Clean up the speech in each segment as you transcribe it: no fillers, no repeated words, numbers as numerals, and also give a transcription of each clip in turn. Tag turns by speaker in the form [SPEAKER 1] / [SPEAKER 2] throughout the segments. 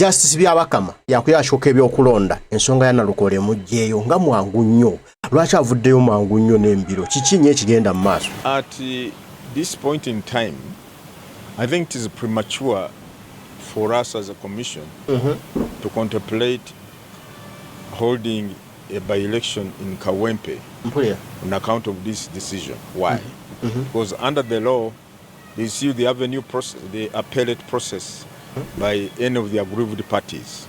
[SPEAKER 1] Justice Byabakama yakuyashoka ebyokulonda ensonga ya Nalukoola emujjeeyo nga mwangu nnyo. Lwaki avuddeyo mwangu nnyo n'embiro? Kiki nnyo ekigenda mu maaso?
[SPEAKER 2] At this point in time, I think it is premature for us as a commission to contemplate holding a by-election in Kawempe on account of this decision. Why? Because under the law, they see the avenue process, the appellate process by any of the aggrieved parties.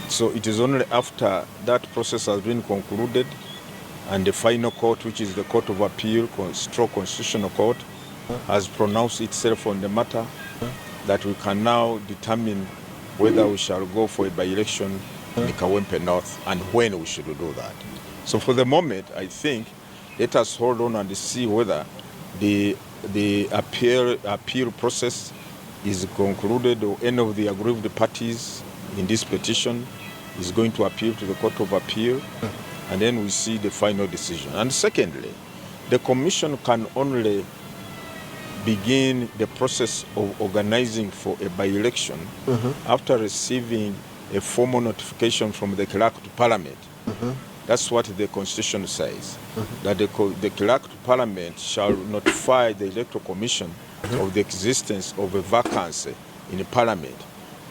[SPEAKER 2] So it is only after that process has been concluded and the final court, which is the Court of Appeal, Constitutional Court, has pronounced itself on the matter, that we can now determine whether we shall go for a by-election in Kawempe North and when we should do that. So for the moment, I think, let us hold on and see whether the appeal process is concluded or any of the aggrieved parties in this petition is going to appeal to the Court of Appeal, and then we see the final decision. And secondly, the Commission can only begin the process of organizing for a by-election after receiving a formal notification from the Clerk to Parliament. That's what the Constitution says, that the Clerk to Parliament shall notify the Electoral Commission of the existence of a vacancy in the Parliament,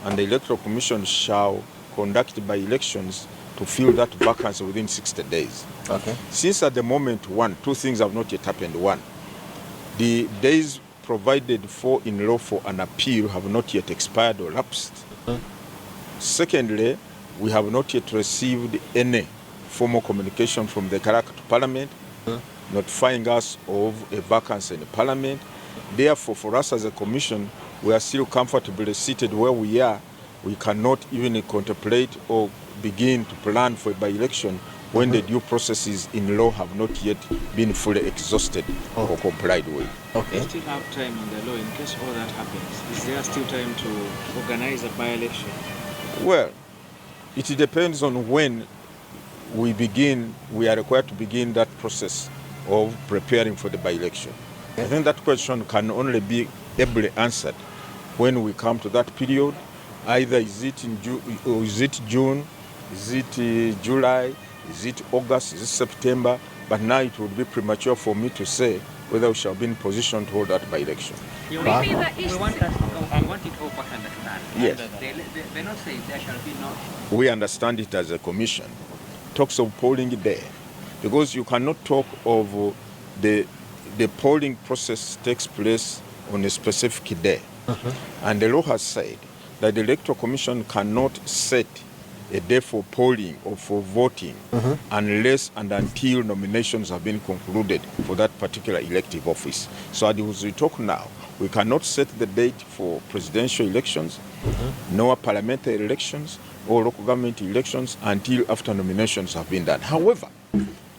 [SPEAKER 2] and the Electoral Commission shall conduct by-elections to fill that vacancy within 60 days. Since at the moment, two things have not yet happened. One, the days provided for in law for an appeal have not yet expired or lapsed. Secondly, we have not yet received any formal communication from the Clerk to Parliament notifying us of a vacancy in the Parliament. Therefore, for us as a commission, we are still comfortably seated where we are. We cannot even contemplate or begin to plan for a by-election when the due processes in law have not yet been fully exhausted or complied with.
[SPEAKER 3] You still have time in the law in case all that happens. Is there still time to organize a by-election?
[SPEAKER 2] Well, it depends on when we are required to begin that process of preparing for the by-election. I think that question can only be ably answered when we come to that period. Either is it in June, is it July, is it August, is it September? But now it would be premature for me to say whether we shall be in position to hold that by-election.
[SPEAKER 3] We want it all back understand.
[SPEAKER 2] Yes.
[SPEAKER 3] They're not saying there shall be no.
[SPEAKER 2] We understand it as a commission. Talks of polling day, because you cannot talk of the polling process takes place on a specific day. And the law has said that the Electoral Commission cannot set a day for polling or for voting unless and until nominations have been concluded for that particular elective office. So as we talk now, we cannot set the date for presidential elections, nor parliamentary elections or local government elections until after nominations have been done. However,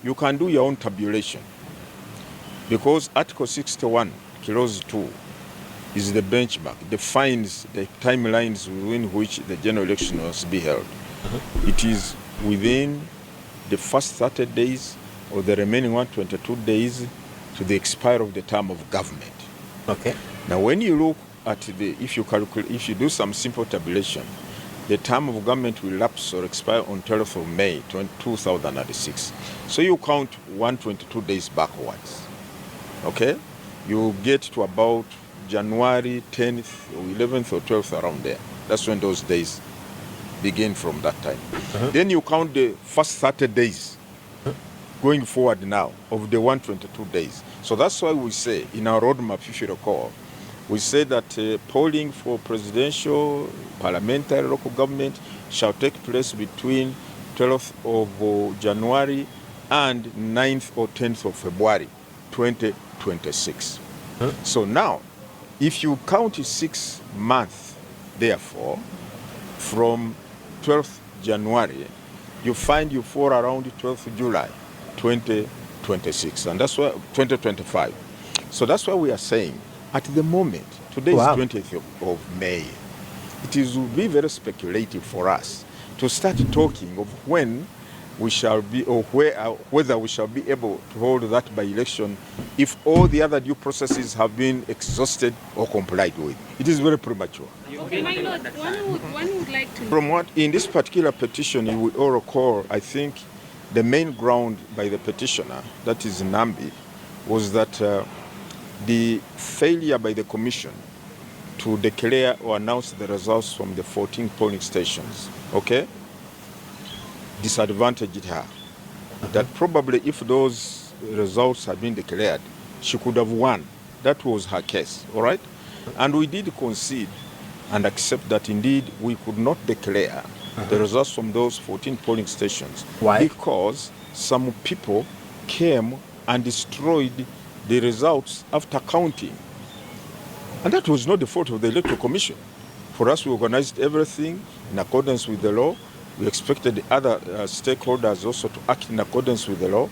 [SPEAKER 2] you can do your own tabulation, because Article 61, Clause 2, is the benchmark, defines the timelines within which the general election must be held. It is within the first 30 days or the remaining 122 days to the expiry of the term of government. Now, when you look at if you do some simple tabulation, the term of government will lapse or expire on 12th of May 2006. So you count 122 days backwards. You get to about January 10th or 11th or 12th, around there. That's when those days begin from that time. Then you count the first 30 days going forward now of the 122 days. So that's why we say in our roadmap, if you recall, we say that polling for presidential, parliamentary, local government shall take place between 12th of January and 9th or 10th of February 2026. So now, if you count 6 months, therefore, from 12th January, you find you fall around 12th July 2026, and that's why 2025. So that's why we are saying, at the moment, today is 20th of May, it will be very speculative for us to start talking of when we shall be, or whether we shall be able to hold that by-election if all the other due processes have been exhausted or complied with. It is very premature.
[SPEAKER 4] Okay, my lord, one would like to know.
[SPEAKER 2] From what, in this particular petition, you would all recall, I think the main ground by the petitioner, that is Nambi, was that the failure by the commission to declare or announce the results from the 14 polling stations, okay, disadvantaged her. That probably if those results had been declared, she could have won. That was her case, all right? And we did concede and accept that indeed we could not declare the results from those 14 polling stations.
[SPEAKER 1] Why?
[SPEAKER 2] Because some people came and destroyed the results after counting. And that was not the fault of the Electoral Commission. For us, we organized everything in accordance with the law. We expected the other stakeholders also to act in accordance with the law,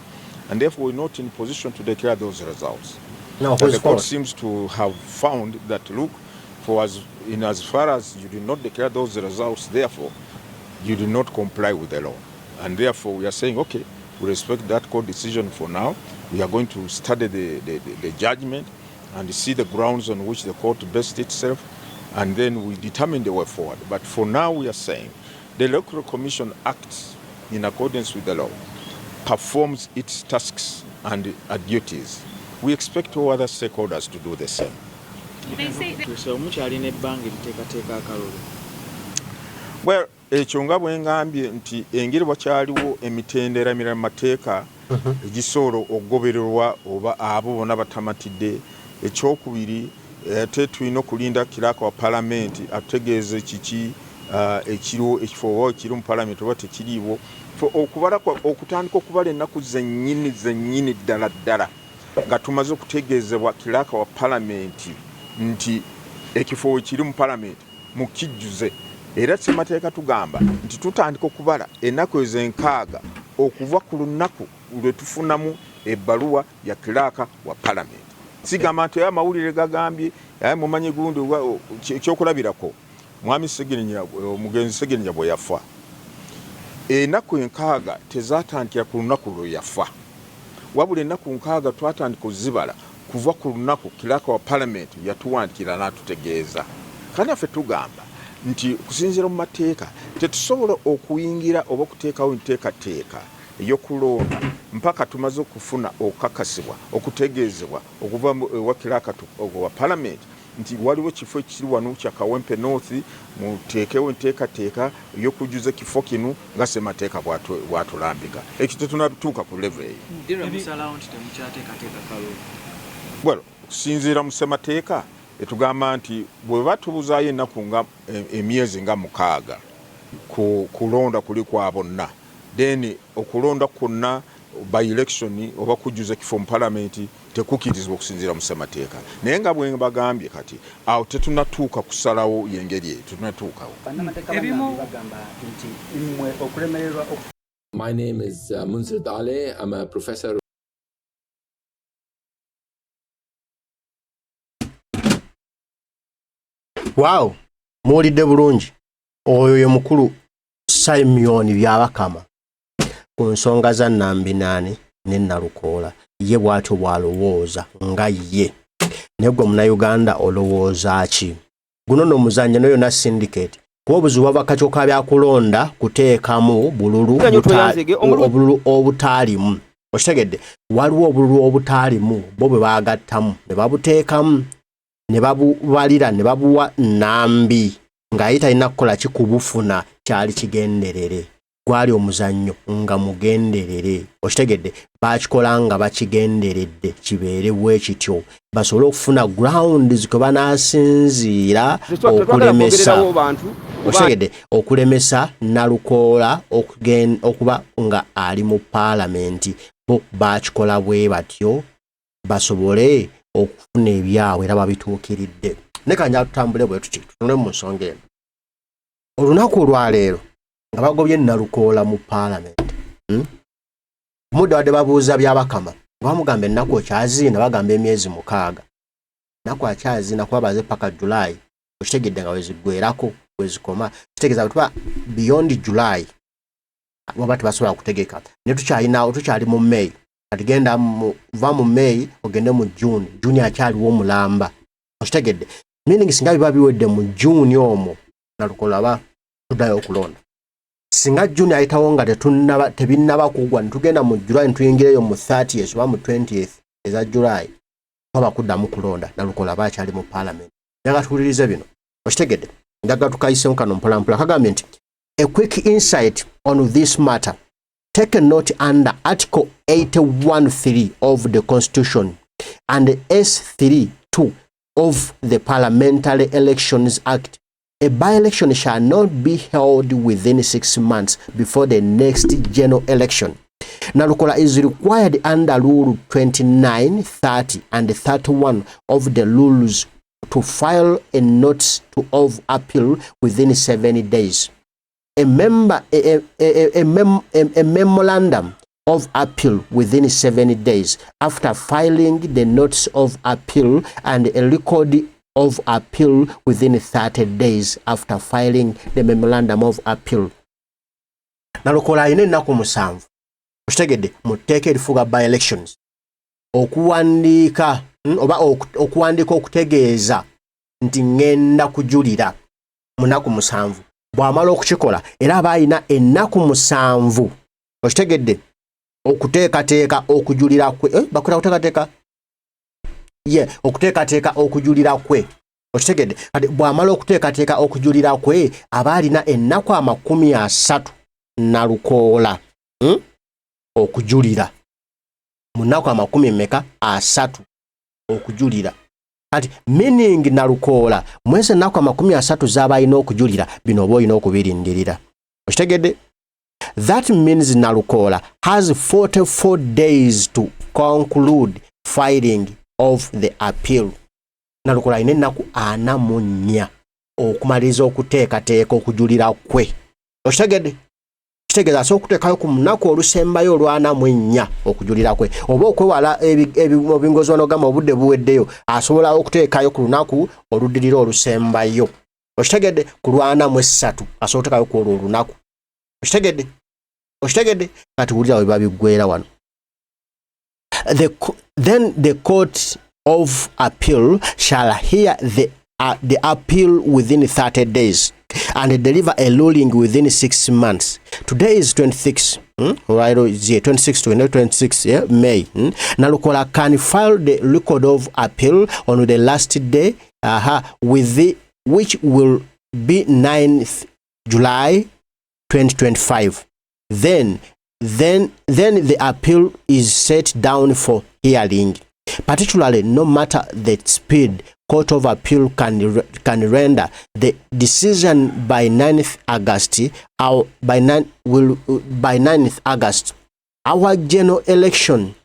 [SPEAKER 2] and therefore we're not in position to declare those results.
[SPEAKER 1] No,
[SPEAKER 2] the court seems to have found that, look, as far as you did not declare those results, therefore, you did not comply with the law. And therefore, we are saying, okay, we respect that court decision for now. We are going to study the judgment and see the grounds on which the court based itself, and then we determine the way forward. But for now, we are saying the Electoral Commission acts in accordance with the law, performs its tasks and duties. We expect all other stakeholders to do the same.
[SPEAKER 4] They say that
[SPEAKER 2] Well, ekyo nga bwe ngambye nti engeri wakyaliwo emitendera emirala mu mateeka egisobola okugobererwa oba abo bonna batamatidde. Ekyokubiri, ate tulina okulinda kiraaka wa Palamenti atutegeeze kiki ekiriwo ekifo oba ekiri mu Palamenti oba tekiriiwo. Okutandika okubala ennaku zennyini ddala ddala nga tumaze okutegeezebwa kiraaka wa Palamenti nti ekifo ekiri mu Palamenti mukijjuze. Era ssemateeka tugamba nti tutandika okubala ennaku ezenkaaga okuva ku lunaku lwe tufunamu ebbaluwa ya kiraaka wa Palamenti. Sigamba nti amawulire gagambye mumanyi gundi ekyokulabirako mwami omugenzi Segenya bwe yafa. Ennaku enkaaga tezatandikira ku lunaku lwe yafa. Wabula ennaku nkaaga twatandika ozibala kuva ku lunaku kiraaka wa Palamenti yatuwandikira n'atutegeeza. Kandi affe tugamba nti kusinziira mu mateeka tetusobola okuyingira oba okuteekawo enteekateeka ey'okulonda mpaka tumaze okufuna okukakasibwa okutegeezebwa okuva ewa kiraaka wa Palamenti nti waliwo ekifo ekiri wano kya Kawempe North, muteekewo enteekateeka ey'okujjuza ekifo kino nga ssemateeka bw'atulambika. Ekyo tetunatuuka ku level eyo. Well, okusinziira mu ssemateeka etugamba nti bwe batubuzaayo ennaku nga emyezi nga 6 kulonda kuli kwa bonna, then okulonda kwonna by election oba kujjuza ekifo mu Palamenti tekukirizibwa okusinziira mu ssemateeka. Naye nga bwe bagambye kati awo tetunatuuka kusalawo y'engeri eyo, tetunatuukawo.
[SPEAKER 5] My name is Munzir Dale. I'm a professor.
[SPEAKER 1] Wow, muwulidde bulungi. Oyo ye mukulu Simon Byabakama ku nsonga za Nambinani ne Nalukoola. Ye bw'atyo bw'alowooza nga ye. Ne gwe Munnayuganda olowooza ki? Guno n'omuzannyo n'oyo na syndicate. Kuba obuzibu bw'akaco ka byakulonda kuteekamu bululu obutaalimu. Okitegedde, waliwo obululu obutaalimu bo bwe baagattamu ne babuteekamu ne babubalira ne babuwa Nambi ng'ayita talina kukola kikubufuna kyali kigenderere. Gwali omuzannyo nga mugenderere. Okitegedde, bakikola nga bakigenderedde kibeere bwe kityo basobole okufuna grounds kwe banaasinziira okulemesa Nalukoola okuba nga ali mu Palamenti. Bo bakikola bwe batyo basobole okufuna ebyabwe era babituukiridde. Ne kanja tutambule bwe tuti tutunule mu nsonga eno. Olunaku olwaleero nga bagobye Nalukoola mu Palamenti. Mudde wadde babuuza Byabakama bamugamba ennaku okyaziina bagamba emyezi 6. Ennaku akyaziina kuba baze paka July. Okitegedde nga weziggwerako wezikoma. Kitegeeza tuba beyond July waba tebasobola kutegeka ne tukyali mu May atigenda va mu May ogende mu June akyaliwo mulamba okitegedde meaning singa biba biwedde mu June omwo Nalukoola ba tuddayo okulonda singa June ayitawo nga tebinnaba kugwa netugenda mu July netuyingireyo mu 30th oba mu 20th eza July oba kuddamu kulonda Nalukoola ba akyali mu Parliament nga tuwulirize bino okitegedde ndaga tukayisemu kano mpolampola kagambye nti a quick insight on this matter. Take a note under Article 81(3) of the Constitution and S(3)(2) of the Parliamentary Elections Act. A by-election shall not be held within 6 months before the next general election. Nalukoola is required under Rule 29, 30 and 31 of the rules to file a notice of appeal within 7 days. A memorandum of appeal within 7 days after filing the notice of appeal and a record of appeal within 30 days after filing the memorandum of appeal. Nalukoola alina ennaku 7 okitegedde mu tteeka erifuga by elections okuwandiika oba okuwandiika okutegeeza nti ngenda kujulira mu nnaku 7 bw'amala okukikola era aba alina ennaku 7 okitegedde okuteekateeka okujulira kwe bakola kuteekateeka okuteekateeka okujulira kwe okitegedde kati bw'amala okuteekateeka okujulira kwe aba alina ennaku 30 Nalukoola okujulira mu nnaku 30 okujulira kati meaning Nalukoola mwezi ennaku 30 z'aba alina okujulira bino oba olina okubirindirira okitegedde. That means Nalukoola has 44 days to conclude filing of the appeal. Nalukoola alina ennaku 44 okumaliriza okuteekateeka okujulira kwe okitegedde. Kitegeeza asobola okuteekayo ku lunaku olusembayo olwa 44 okujulira kwe oba okwewala ebingozi wanogamba obudde buweddeyo asobola okuteekayo ku lunaku oluddirira olusembayo okitegedde ku lwa 43 asobola okuteekayo ku olwo olunaku okitegedde kati wulira we babiggwera wano. Then the court of appeal shall hear the appeal within 30 days and deliver a ruling within 6 months. Today is 26. Right, 26 May. Nalukoola can file the record of appeal on the last day, which will be 9th July 2025. Then the appeal is set down for hearing. Particularly, no matter the speed, Court of Appeal can render the decision by 9th August. By 9th August, our general election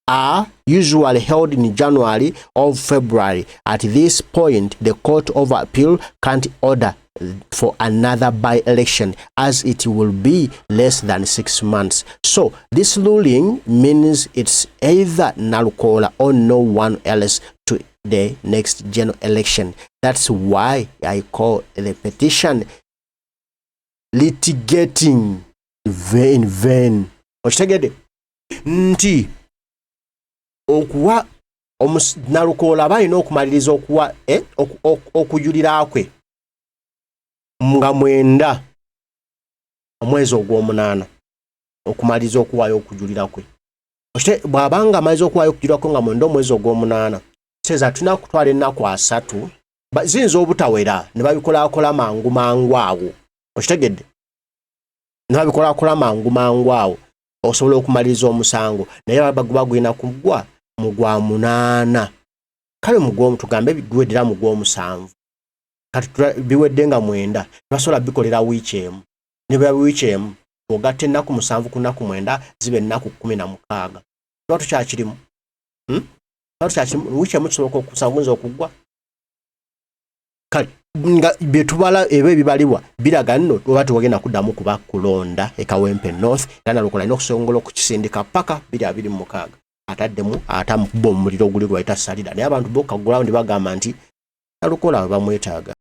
[SPEAKER 1] are usually held in January or February. At this point, the Court of Appeal can't order for another by-election as it will be less than 6 months. So this ruling means it's either Nalukoola or no one else to the next general election. That's why I call the petition litigating in vain. Okitegedde nti okuwa Nalukoola balina okumaliriza okuwa okujulira kwe nga 9 omwezi ogw'omunaana okumaliriza okuwaayo okujulira kwe. Bw'abanga amaliza okuwaayo okujulira kwe nga 9 omwezi ogw'omunaana kitegeeza tulina kutwala ennaku 3 ziyinza obutawera ne babikolakola mangu awo okitegedde ne babikolakola mangu awo osobola okumaliriza omusango naye bagulina kugwa mu gwa 8 kale mu gwa tugambe biguweddera mu gwa 7 kati biwedde nga 9 basobola bikolera wiiki emu ne bya wiiki emu ogatte ennaku 7 ku nnaku 9 zibe ennaku 16 tuba tukyakirimu wiiki emu tusobola okusangunza okugwa kale nga byetubala ebyo ebibalibwa biraga nno oba tewagenda kuddamu kuba kulonda ekawempe north era Nalukoola alina okusongola okukisindika paka 26 ataddemu atamukuba omuliro guli gwe bayita salida naye abantu bokagulawo ne bagamba nti Nalukoola bamwetaaga.